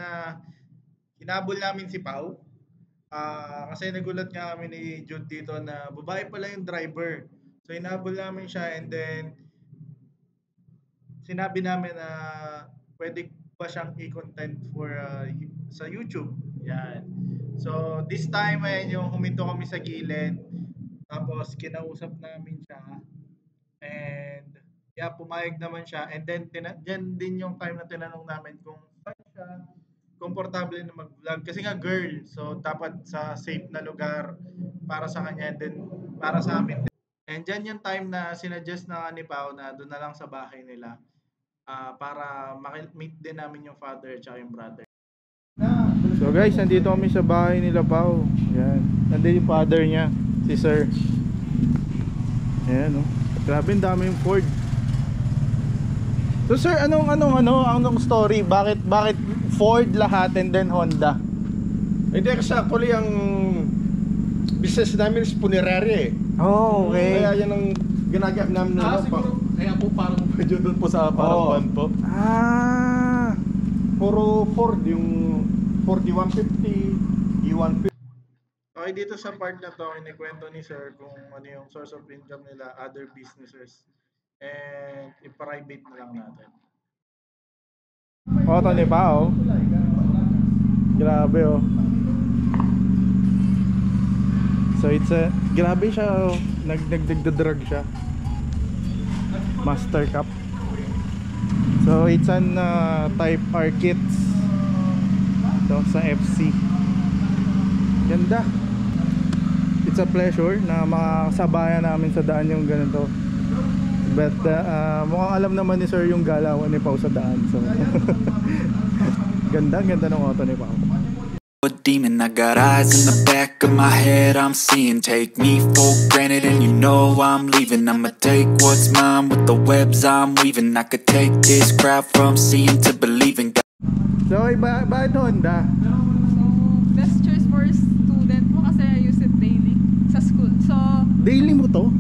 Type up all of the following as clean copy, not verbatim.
na hinabol namin si Pau. Kasi nagulat nga kami ni Jude dito na babae pala yung driver. So hinabol namin siya and then sinabi namin na pwede pa siyang i-content for sa YouTube. Yan. So this time ayan yung huminto kami sa gilid. Tapos kinausap namin siya and yeah, pumayag naman siya and then dyan din yung time na tinanong namin kung saan siya komportable na mag-vlog kasi nga girl, so dapat sa safe na lugar para sa kanya din para sa amin din. And dyan yung time na sinuggest na ni Pao na doon na lang sa bahay nila para meet din namin yung father at yung brother. So guys, nandito kami sa bahay nila Pao. Yan. Nandito yung father niya, si Sir. Ayan, oh. Grabe, ang dami yung Ford. So sir, anong story? Bakit Ford lahat and then Honda? Hindi kasi actually ang business namin is punerary eh. Oh, okay. Kaya yan ang ginagap namin siguro, kaya po parang medyo doon po sa parang po. Puro Ford, yung Ford E150, E150. Okay, dito sa part na to, inikwento ni Sir kung ano yung source of income nila, other businesses, and i-private na lang natin. Oh, tani pa, oh. Grabe, oh. So it's grabe siya, oh. Nagdagdag siya. Master Cup. So it's an Type R kits. So sa FC. Ganda. It's a pleasure na makasabayan namin sa daan yung ganito. But mukhang alam naman ni Sir yung galawan ni Pao sa daan. So ganda ng auto ni Pao. Demon, I got eyes in the back of my head, I'm seeing. Take me for granted and you know I'm leaving. I'ma take what's mine with the webs I'm weaving. I could take this crowd from seeing to believing. So, bakit Honda? Best choice for student po kasi I use it daily sa school. So, daily mo to?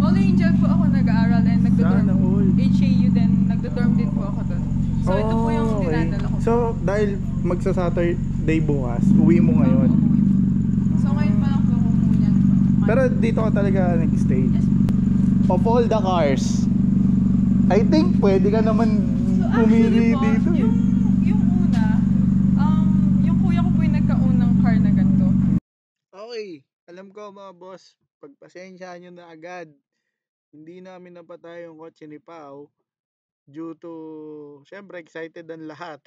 All Angel po ako nag-aaral and nagdo-dorm. HAU din, nagdo-dorm din po ako doon. So, ito po yung dinadala ko. So, dahil magsa-Saturday bukas, uwi mo ngayon? So, ngayon pa lang po ako muna. Pero dito ka talaga nag-stay? Yes. Of all the cars, I think pwede ka naman pumili dito. Yung una, yung kuya ko po yung nagkaunang car na ganito. Okay, alam ko mga boss, pagpasensyaan nyo na agad. Hindi namin napatay yung kotse ni Pao due to, syempre excited ang lahat.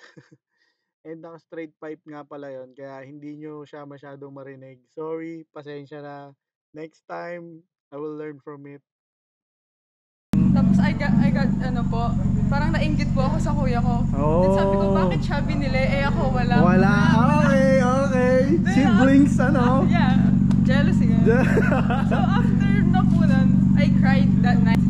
And naka straight pipe nga pala yon, kaya hindi nyo siya masyadong marinig. Sorry, pasensya na. Next time, I will learn from it. Tapos I got ano po, parang nainggit po ako sa kuya ko. Then sabi ko, bakit siya binili? Ako wala. Okay. Siblings, ano? Yeah, jealousy nga. So after na po nun, I cried that night.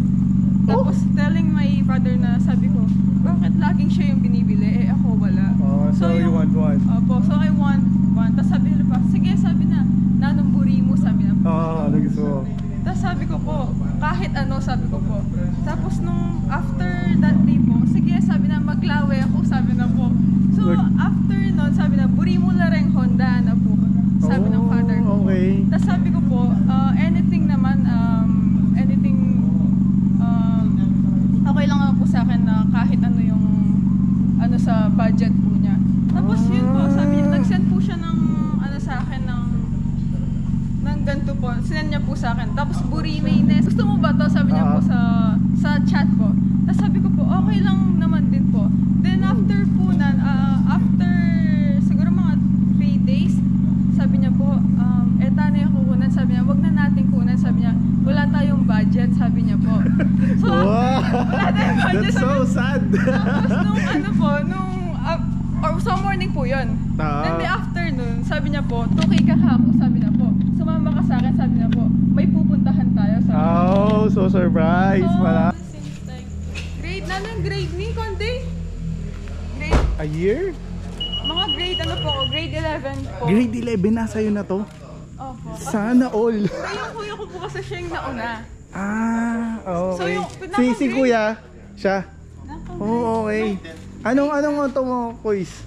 Tapos telling my father na sabi ko, bakit laging siya yung binibili? Ako wala. So you want one? Opo, so I want one. Tapos sabi nila pa, sige, sabi na, nanumburi mo, sabi na po. Nag-so. Tapos sabi ko po, kahit ano, sabi ko po. Tapos nung after that day po, sige, sabi na, maglawe ako, sabi na po. So after nun, sabi na, buri mo na rin Honda na po. Sabi ng father ko. Okay. Tapos sabi ko po, anything naman, okay lang naman po sa akin na kahit ano yung ano sa budget po niya. Tapos yun po, sabi niya, nag-send po siya ng ano sa akin ng ganito po. Sinend niya po sa akin. Tapos buri mayonnaise. Gusto mo ba to? Sabi niya po sa chat ko. Tapos sabi ko po, okay lang naman din po. Then after po after siguro mga 3 days, sabi niya po, eto na yung kukunan. Sabi niya, wag na natin kunan. Sabi niya, wala tayong budget, sabi niya po. So, wala tayong budget. That's so sad. Tapos nung ano po, or sa morning po yun. Then the afternoon, sabi niya po, 2K ka ako, sabi niya po. Sumama ka sa akin, sabi niya po, may pupuntahan tayo. Sabi niya. So surprise. Wala. Since like, grade na ng grade ni Konde? Grade? A year? Mga grade ano po, grade 11 po. Grade 11 na sa'yo na to? Opo. Sana all. So yung kuya ko po kasi siya yung nauna. Okay. So yung si kuya, siya? Okay. Anong auto mo, Kuis?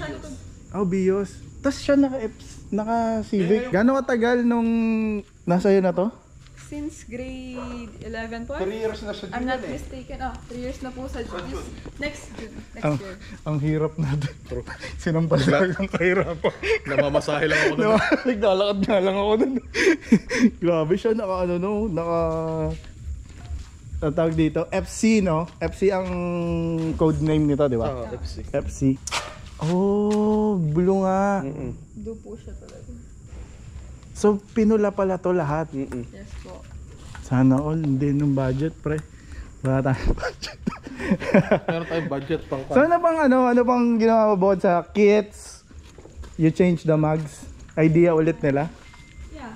Nasa likod. Oh, Bios. Tapos siya naka-Civic. Gano'ng katagal nung nasa iyo na to? Since grade 11 po. 3 years na siya I'm not mistaken. 3 years na po sa next June. Next year. Ang hirap natin. Sinampal lang ang kahirapan. Namamasahe lang ako nun. Naglalakad nga lang ako nun. Grabe siya, tawag dito, FC, no? FC ang code name nito, di ba? FC. FC. Oh, blue nga. Do po siya talaga. So, pinula pala to lahat. Yes po. Sana all, hindi nung budget, pre. Wala tayong budget. Meron tayong budget pang So, ano pang ginawa mo bukod sa kits? You change the mugs? Idea ulit nila? Yeah.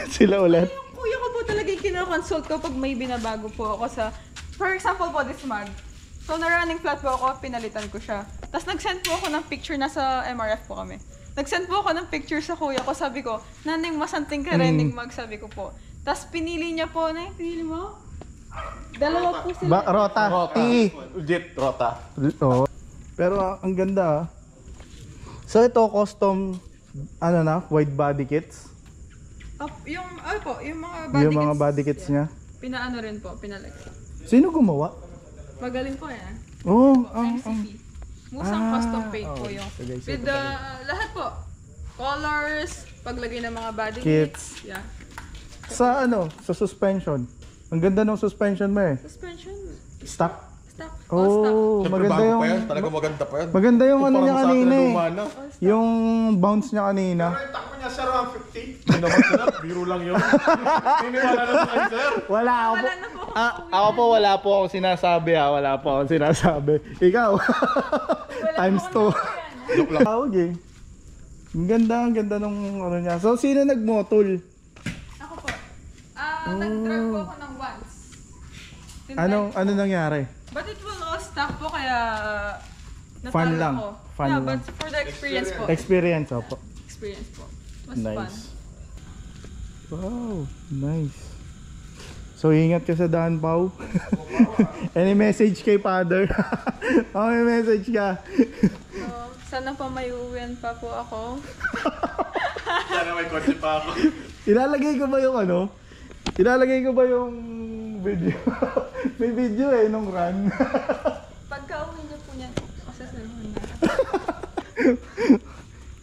Sila ulit? Yung kuya ko po talaga yung kinakonsult ko pag may binabago po ako sa, for example po, this mug. So, na-running flat po ako, pinalitan ko siya. Tapos nag-send po ako ng picture, nasa MRF po kami. Nag-send po ako ng picture sa kuya ko, sabi ko, nanay, masanting ka running mug, sabi ko po. Tapos pinili niya po, pinili mo? Dalawa po sila. Rota. T. Legit, rota. Oo. Pero ang ganda. So, ito, custom, wide body kits? Yung mga body kits. Niya. Pinaano rin po, pinalagay. Sino gumawa? Magaling po yan. Oh, MCP. Musang custom paint po yung. sige, With the, lahat po. Colors, paglagay ng mga body Kits. kits. Yeah. Sa sa suspension. Ang ganda ng suspension mo eh. Suspension. Stock. Stock. All stock. Oh, Siyempre, maganda bago yung pa yan. Talagang maganda pa yan. maganda yung ano niya Parang sa akin kanina na eh. luma na. Yung bounce niya kanina. Pero yung takbo niya sir, 150. Hindi naman sir, biro lang yun. Tiniwala na sa kayo sir. Wala ako. Wala na po. Ako po wala po akong sinasabi Wala po akong sinasabi. Ikaw. Times 2. Joke lang. Tawag eh. Ang ganda nung niya. So, sino nagmotol? Ako po. Nag-drag po ako ng once. Ano nangyari? But it will all stock po kaya natalo Fun lang. ko. Fun yeah, lang. but for the experience po. Experience, opo. Experience po. Mas fun. Nice. Wow, nice. So, ingat ka sa daan, Pao. Any message kay Father? May message ka. So, sana pa may uwian pa po ako. Sana may kotse pa ako. Ilalagay ko ba yung video? May video nung run. Pagka-uwi niyo po niyan, masasaluhan na.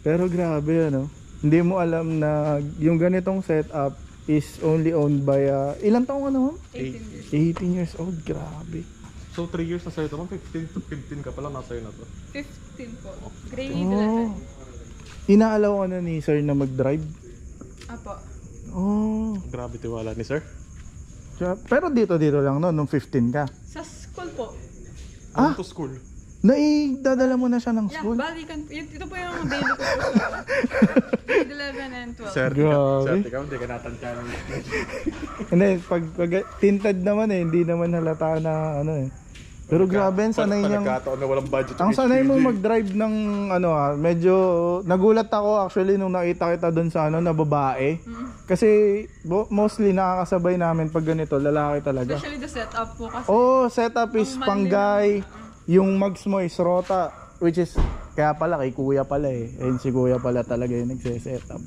Pero grabe Hindi mo alam na yung ganitong setup is only owned by ilang taong 18 years. 18 years old, grabe. So 3 years na sa'yo ito, 15 ka pa lang nasa na to. 15 po. Grade Oh. 11. Inaalaw ka na ni sir na mag-drive? Apo. Oh. Grabe tiwala ni sir. Pero dito lang nung 15 ka. Sa school po. Home to school. Naidadala mo na siya ng Yeah, school? balikan. Ito po yung daily ko po sa grade 11 and 12. Sir, Grabe. ikaw, hindi ka natantyan. Hindi, pag tinted naman hindi naman halata na Pero grabe, sanay niyang... Nagkataon na walang budget. Ang sanay mo mag-drive ng medyo nagulat ako actually nung nakita kita doon sa na babae. Kasi mostly nakakasabay namin pag ganito, lalaki talaga. Especially the setup po kasi. Oh, setup is Ang panggay. Yung mugs mo is rota, which is kaya pala kay kuya pala Ayun si kuya pala talaga yung nagse-setup.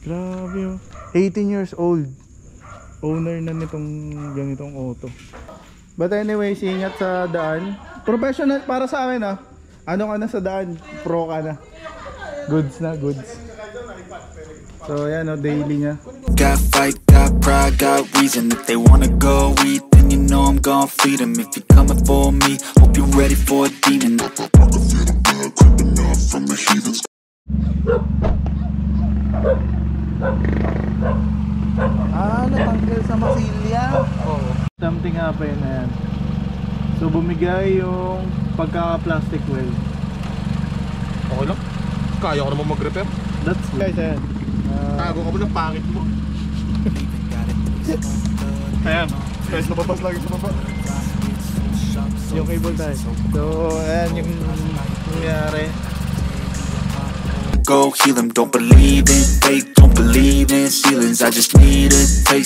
Grabe 18 years old. Owner na nitong ganitong auto. But anyway, ingat sa daan. Professional para sa amin Ano ka na sa daan? Pro ka na. Goods na, goods. So yan daily niya. Got fight, got pride, got reason. If they wanna go eat, then you know I'm gon' feed them. If you're coming for me, hope you're ready for a demon. I can feel the blood creeping up from the heathens. Natanggal sa masilya. Something happened na yan. So bumigay yung pagka-plastic well. Okay lang. Kaya ko naman mag-repair. That's guys, ayan. Tago ka mo ng pangit mo. Ayan. Guys, nababas lagi sa baba. Yung cable tie. So ayan yung nangyari. Go heal them, don't believe in fake, don't believe in ceilings. I just need a taste.